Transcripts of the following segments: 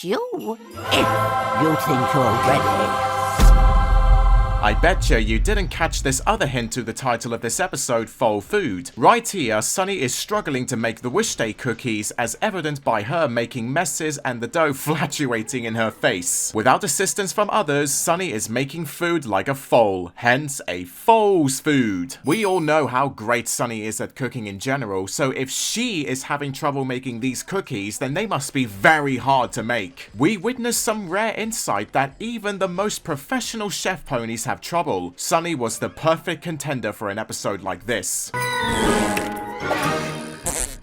you if you think you're ready. I betcha you didn't catch this other hint to the title of this episode, Foal Food. Right here, Sunny is struggling to make the wish day cookies, as evident by her making messes and the dough fluctuating in her face. Without assistance from others, Sunny is making food like a foal, hence a foal's food. We all know how great Sunny is at cooking in general, so if she is having trouble making these cookies, then they must be very hard to make. We witness some rare insight that even the most professional chef ponies have trouble. Sunny was the perfect contender for an episode like this.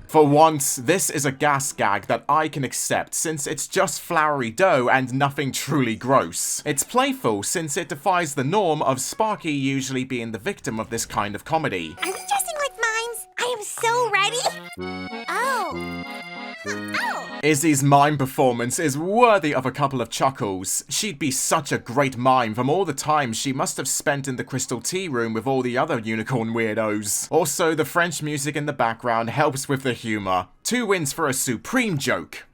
For once, this is a gas gag that I can accept since it's just floury dough and nothing truly gross. It's playful since it defies the norm of Sparky usually being the victim of this kind of comedy. Are we dressing like mimes? I am so ready. Oh. Izzy's mime performance is worthy of a couple of chuckles. She'd be such a great mime from all the time she must have spent in the crystal tea room with all the other unicorn weirdos. Also, the French music in the background helps with the humor. 2 wins for a supreme joke.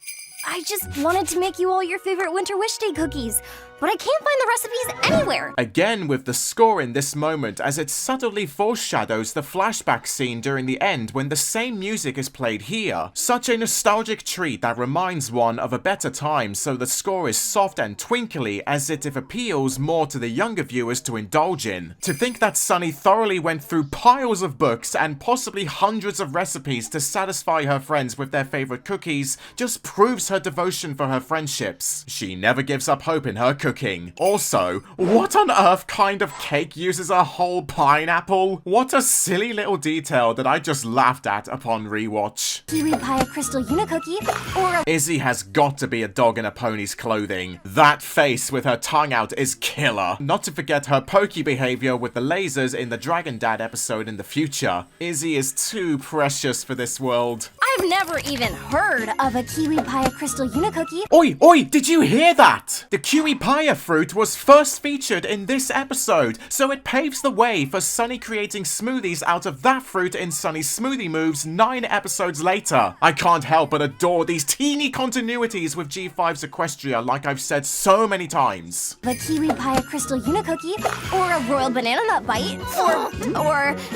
I just wanted to make you all your favorite winter wish day cookies, but I can't find the recipes anywhere. Again with the score in this moment, as it subtly foreshadows the flashback scene during the end when the same music is played here. Such a nostalgic treat that reminds one of a better time, so the score is soft and twinkly as it appeals more to the younger viewers to indulge in. To think that Sunny thoroughly went through piles of books and possibly hundreds of recipes to satisfy her friends with their favorite cookies just proves her devotion for her friendships. She never gives up hope in her cooking. Also, what on earth kind of cake uses a whole pineapple? What a silly little detail that I just laughed at upon rewatch. Kiwi pie, a crystal unicookie, or a... Izzy has got to be a dog in a pony's clothing. That face with her tongue out is killer. Not to forget her pokey behavior with the lasers in the Dragon Dad episode in the future. Izzy is too precious for this world. I've never even heard of a kiwi pie, a crystal unicookie. Oi, did you hear that? The kiwi pie fruit was first featured in this episode, so it paves the way for Sunny creating smoothies out of that fruit in Sunny's Smoothie Moves 9 episodes later. I can't help but adore these teeny continuities with G5's Equestria, like I've said so many times. A kiwi pie, a crystal unicookie, or a royal banana nut bite, or...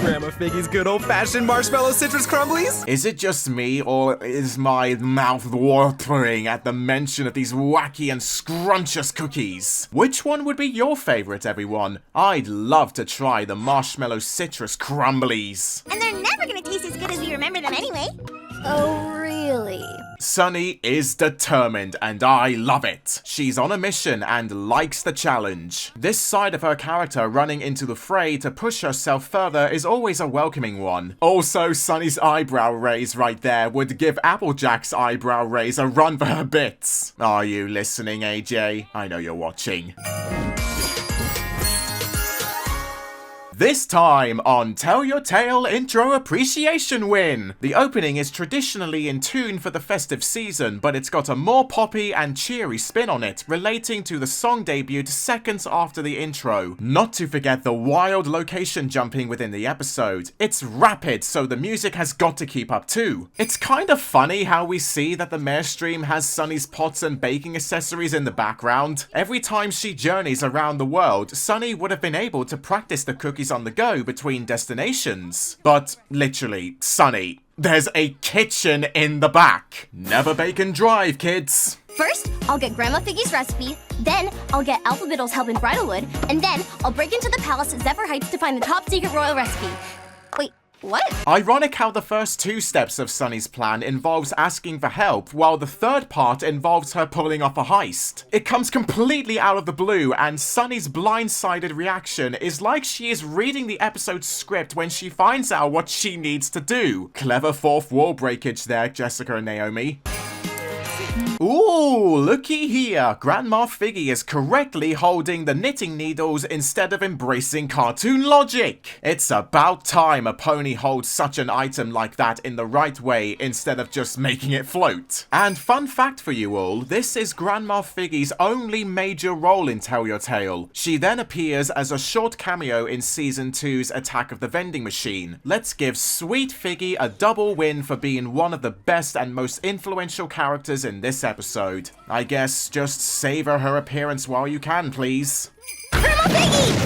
Grandma Figgy's good old-fashioned marshmallow citrus crumblies? Is it just me, or is my mouth watering at the mention of these wacky and scrumptious cookies? Which one would be your favorite, everyone? I'd love to try the marshmallow citrus crumblies. And they're never gonna taste as good as we remember them anyway. Oh, really? Sunny is determined, and I love it. She's on a mission and likes the challenge. This side of her character running into the fray to push herself further is always a welcoming one. Also, Sunny's eyebrow raise right there would give Applejack's eyebrow raise a run for her bits. Are you listening, AJ? I know you're watching. This time on Tell Your Tale Intro Appreciation Win. The opening is traditionally in tune for the festive season, but it's got a more poppy and cheery spin on it, relating to the song debuted seconds after the intro. Not to forget the wild location jumping within the episode. It's rapid, so the music has got to keep up too. It's kind of funny how we see that the Mare Stream has Sunny's pots and baking accessories in the background. Every time she journeys around the world, Sunny would have been able to practice the cookies on the go between destinations. But literally, Sunny, there's a kitchen in the back. Never bake and drive, kids. First, I'll get Grandma Figgy's recipe, then I'll get Alpha Biddle's help in Bridalwood, and then I'll break into the palace at Zephyr Heights to find the top secret royal recipe. Wait, what? Ironic how the first 2 steps of Sunny's plan involves asking for help, while the third part involves her pulling off a heist. It comes completely out of the blue, and Sunny's blindsided reaction is like she is reading the episode's script when she finds out what she needs to do. Clever fourth wall breakage there, Jessica and Naomi. Ooh, looky here. Grandma Figgy is correctly holding the knitting needles instead of embracing cartoon logic. It's about time a pony holds such an item like that in the right way instead of just making it float. And fun fact for you all, this is Grandma Figgy's only major role in Tell Your Tale. She then appears as a short cameo in Season 2's Attack of the Vending Machine. Let's give Sweet Figgy a double win for being one of the best and most influential characters in this episode. episode. I guess just savor her appearance while you can, please. Grandma Piggy!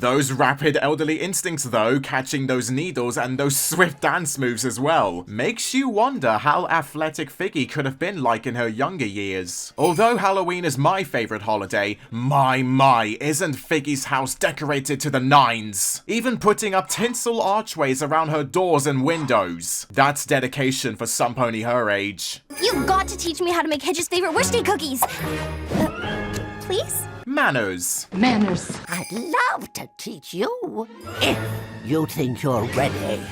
Those rapid elderly instincts though, catching those needles and those swift dance moves as well, makes you wonder how athletic Figgy could have been like in her younger years. Although Halloween is my favourite holiday, my, isn't Figgy's house decorated to the nines? Even putting up tinsel archways around her doors and windows. That's dedication for some pony her age. You've got to teach me how to make Hedge's favorite wish day cookies. Please? Manners. Manners. I'd love to teach you, if you think you're ready.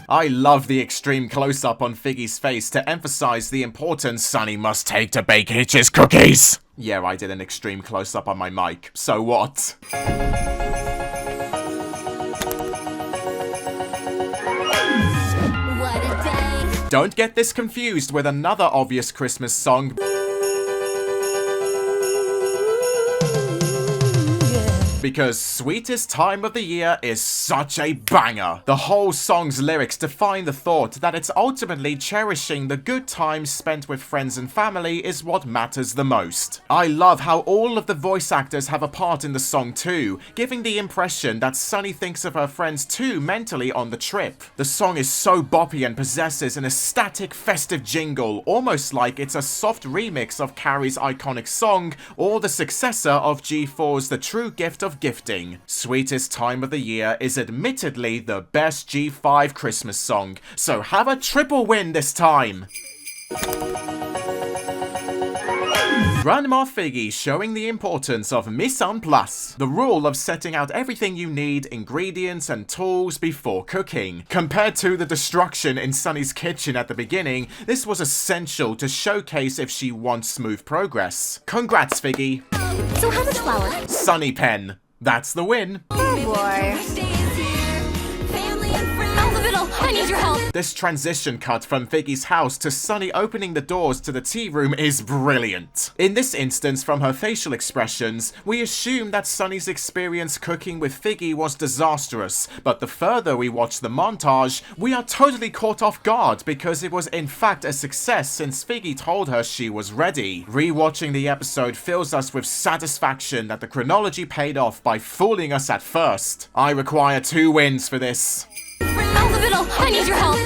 I love the extreme close-up on Figgy's face to emphasize the importance Sunny must take to bake Hitch's cookies. Yeah, I did an extreme close-up on my mic. So what? What a day. Don't get this confused with another obvious Christmas song. Because Sweetest Time of the Year is such a banger. The whole song's lyrics define the thought that it's ultimately cherishing the good times spent with friends and family is what matters the most. I love how all of the voice actors have a part in the song too, giving the impression that Sunny thinks of her friends too mentally on the trip. The song is so boppy and possesses an ecstatic festive jingle, almost like it's a soft remix of Carrie's iconic song or the successor of G4's The True Gift of Gifting. Sweetest Time of the Year is admittedly the best G5 Christmas song, so have a triple win this time! Grandma Figgy showing the importance of mise en place, the rule of setting out everything you need, ingredients and tools before cooking. Compared to the destruction in Sunny's kitchen at the beginning, this was essential to showcase if she wants smooth progress. Congrats, Figgy! So how much flour? Sunny Pen. That's the win. Oh boy. I need your help. This transition cut from Figgy's house to Sunny opening the doors to the tea room is brilliant. In this instance, from her facial expressions, we assume that Sunny's experience cooking with Figgy was disastrous, but the further we watch the montage, we are totally caught off guard because it was in fact a success since Figgy told her she was ready. Rewatching the episode fills us with satisfaction that the chronology paid off by fooling us at first. I require 2 wins for this. I need your help.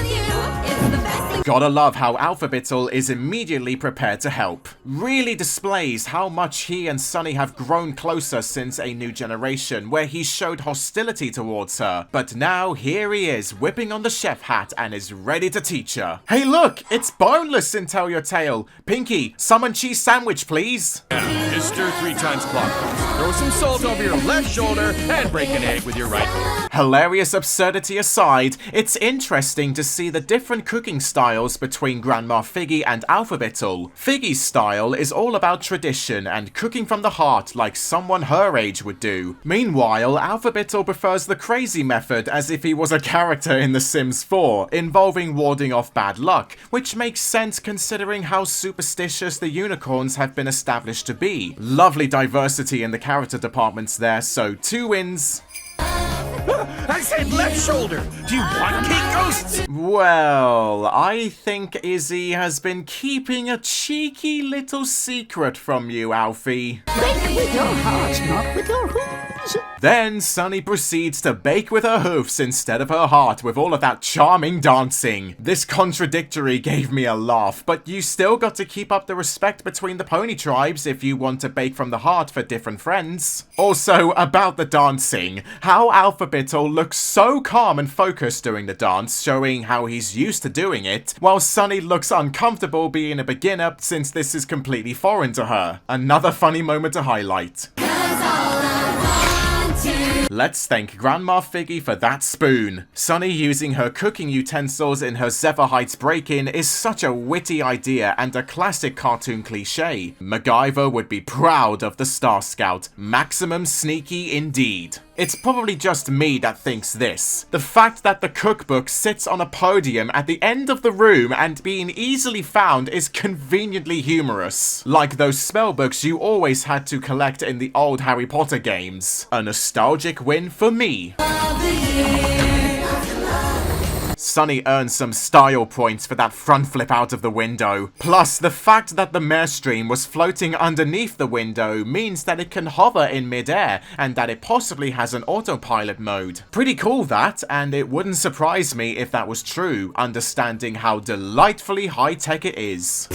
Gotta love how Alphabittle is immediately prepared to help. Really displays how much he and Sunny have grown closer since A New Generation, where he showed hostility towards her. But now here he is, whipping on the chef hat and is ready to teach her. Hey look, it's Boneless in Tell Your Tale. Pinky, salmon cheese sandwich please. Yeah, stir 3 times clockwise. Throw some salt over your left shoulder and break an egg with your right. Hilarious absurdity aside, it's interesting to see the different cooking styles between Grandma Figgy and Alphabittle. Figgy's style is all about tradition and cooking from the heart like someone her age would do. Meanwhile, Alphabittle prefers the crazy method as if he was a character in The Sims 4, involving warding off bad luck, which makes sense considering how superstitious the unicorns have been established to be. Lovely diversity in the character departments there, so 2 wins. I said left shoulder! Do you want cake ghosts? Well, I think Izzy has been keeping a cheeky little secret from you, Alfie. Bake with your heart, not with your hooves. Then Sunny proceeds to bake with her hoofs instead of her heart with all of that charming dancing. This contradictory gave me a laugh, but you still got to keep up the respect between the pony tribes if you want to bake from the heart for different friends. Also, about the dancing, how Alphabittle looks so calm and focused during the dance, showing how he's used to doing it, while Sunny looks uncomfortable being a beginner since this is completely foreign to her. Another funny moment to highlight. Let's thank Grandma Figgy for that spoon. Sunny using her cooking utensils in her Zephyr Heights break-in is such a witty idea and a classic cartoon cliche. MacGyver would be proud of the Star Scout. Maximum sneaky indeed. It's probably just me that thinks this. The fact that the cookbook sits on a podium at the end of the room and being easily found is conveniently humorous. Like those spellbooks you always had to collect in the old Harry Potter games. A nostalgic win for me. Sunny earned some style points for that front flip out of the window. Plus, the fact that the mare stream was floating underneath the window means that it can hover in midair and that it possibly has an autopilot mode. Pretty cool that, and it wouldn't surprise me if that was true, understanding how delightfully high-tech it is.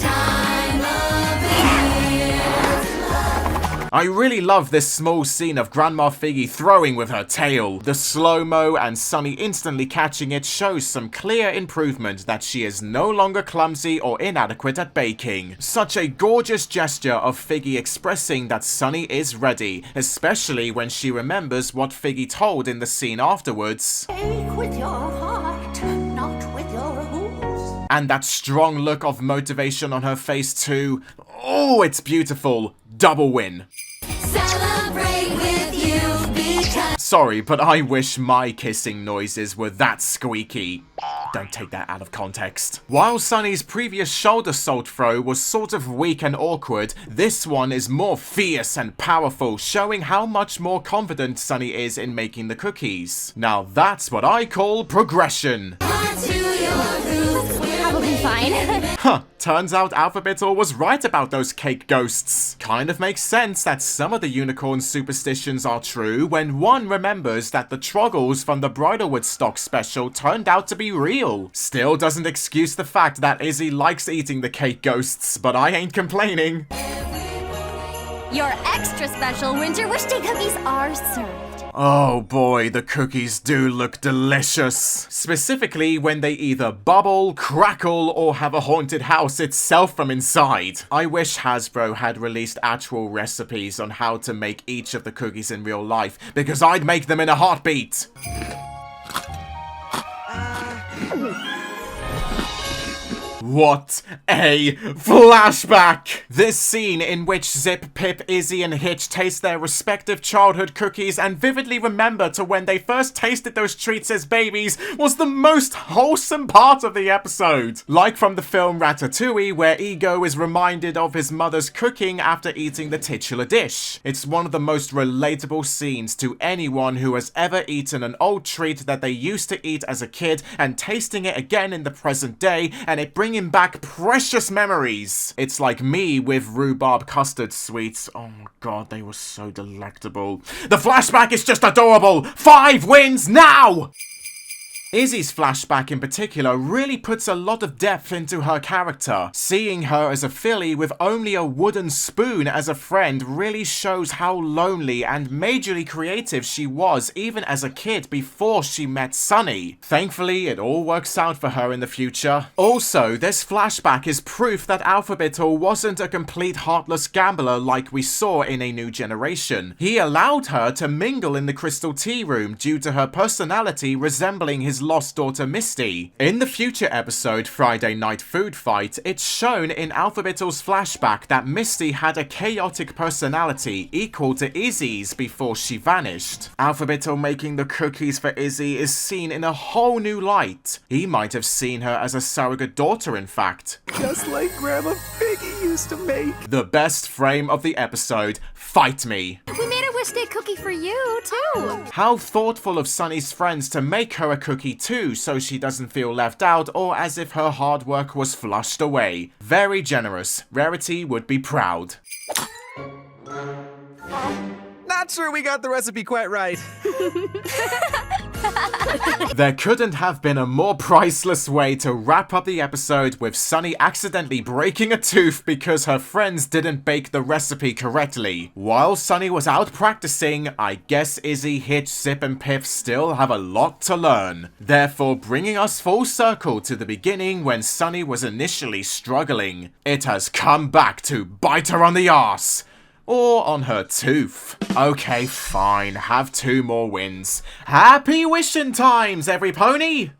I really love this small scene of Grandma Figgy throwing with her tail. The slow-mo and Sunny instantly catching it shows some clear improvement that she is no longer clumsy or inadequate at baking. Such a gorgeous gesture of Figgy expressing that Sunny is ready, especially when she remembers what Figgy told in the scene afterwards. Bake with your heart, not with your hooves. And that strong look of motivation on her face too. Oh, it's beautiful. Double win. Celebrate with you because... Sorry, but I wish my kissing noises were that squeaky. Don't take that out of context. While Sunny's previous shoulder salt throw was sort of weak and awkward, this one is more fierce and powerful, showing how much more confident Sunny is in making the cookies. Now that's what I call progression. To your roots, Probably fine. Huh, turns out Alphabetal was right about those cake ghosts. Kind of makes sense that some of the unicorn superstitions are true when one remembers that the troggles from the Bridalwood stock special turned out to be real. Still doesn't excuse the fact that Izzy likes eating the cake ghosts, but I ain't complaining. Your extra special winter wish day cookies are served. Oh boy, the cookies do look delicious. Specifically when they either bubble, crackle, or have a haunted house itself from inside. I wish Hasbro had released actual recipes on how to make each of the cookies in real life, because I'd make them in a heartbeat. What a flashback! This scene in which Zip, Pip, Izzy, and Hitch taste their respective childhood cookies and vividly remember to when they first tasted those treats as babies was the most wholesome part of the episode. Like from the film Ratatouille, where Ego is reminded of his mother's cooking after eating the titular dish. It's one of the most relatable scenes to anyone who has ever eaten an old treat that they used to eat as a kid and tasting it again in the present day, and it brings back precious memories. It's like me with rhubarb custard sweets. Oh my god, they were so delectable. The flashback is just adorable. 5 wins now! Izzy's flashback in particular really puts a lot of depth into her character. Seeing her as a filly with only a wooden spoon as a friend really shows how lonely and majorly creative she was even as a kid before she met Sunny. Thankfully, it all works out for her in the future. Also, this flashback is proof that Alphabetal wasn't a complete heartless gambler like we saw in A New Generation. He allowed her to mingle in the Crystal Tea Room due to her personality resembling his lost daughter Misty. In the future episode Friday Night Food Fight, it's shown in Alphabetal's flashback that Misty had a chaotic personality equal to Izzy's before she vanished. Alphabetal making the cookies for Izzy is seen in a whole new light. He might have seen her as a surrogate daughter, in fact. Just like Grandma Figgy used to make. The best frame of the episode, fight me. We made a wish day cookie for you, too. How thoughtful of Sunny's friends to make her a cookie too, so she doesn't feel left out or as if her hard work was flushed away. Very generous. Rarity would be proud. Not sure we got the recipe quite right. There couldn't have been a more priceless way to wrap up the episode with Sunny accidentally breaking a tooth because her friends didn't bake the recipe correctly. While Sunny was out practicing, I guess Izzy, Hitch, Zip, and Pip still have a lot to learn. Therefore, bringing us full circle to the beginning when Sunny was initially struggling. It has come back to bite her on the arse. Or on her tooth. Okay, fine. Have 2 more wins. Happy wishing times, every pony!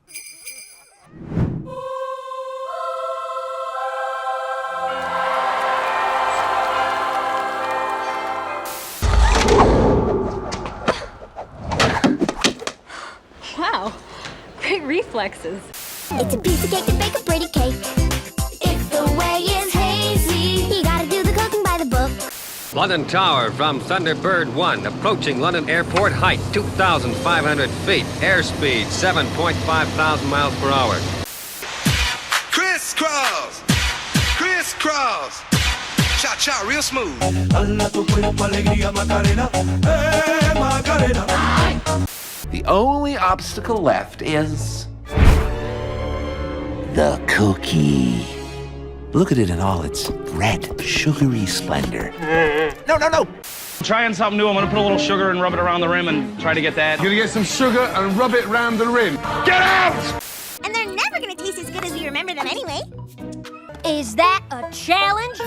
Wow, great reflexes. It's a piece of cake to bake a pretty cake. if the way is hazy. You gotta do the cooking by the book. London Tower from Thunderbird 1, approaching London Airport, height 2,500 feet, airspeed 7.5 thousand miles per hour. Crisscross, crisscross, cha-cha real smooth. The only obstacle left is the cookie. Look at it in all its red, sugary splendor. No! Trying something new. I'm gonna put a little sugar and rub it around the rim and try to get that. You're gonna get some sugar and rub it around the rim. Get out! And they're never gonna taste as good as we remember them anyway. Is that a challenge?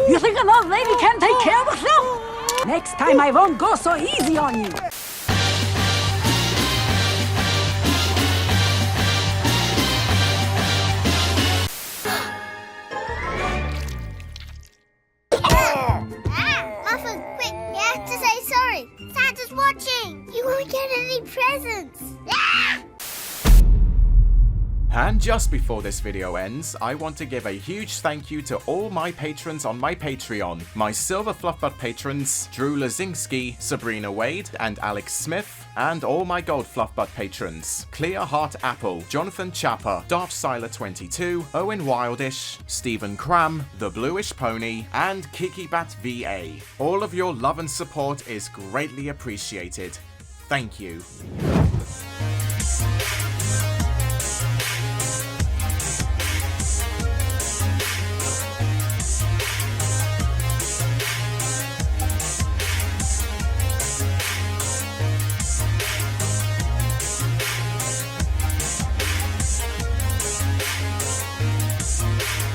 You think an old lady can't take care of herself? Next time I won't go so easy on you. Muffin, quick, you have to say sorry. Santa's watching. You won't get any presents. And just before this video ends, I want to give a huge thank you to all my patrons on my Patreon. My Silver FLUFFBUTT patrons, Drew Lazinski, Sabrina Wade, and Alex Smith, and all my Gold FLUFFBUTT patrons, Clear Heart Apple, Jonathan Chapper, Darth Siler 22, Owen Wildish, Stephen Cram, The Bluish Pony, and KikiBat VA. All of your love and support is greatly appreciated. Thank you.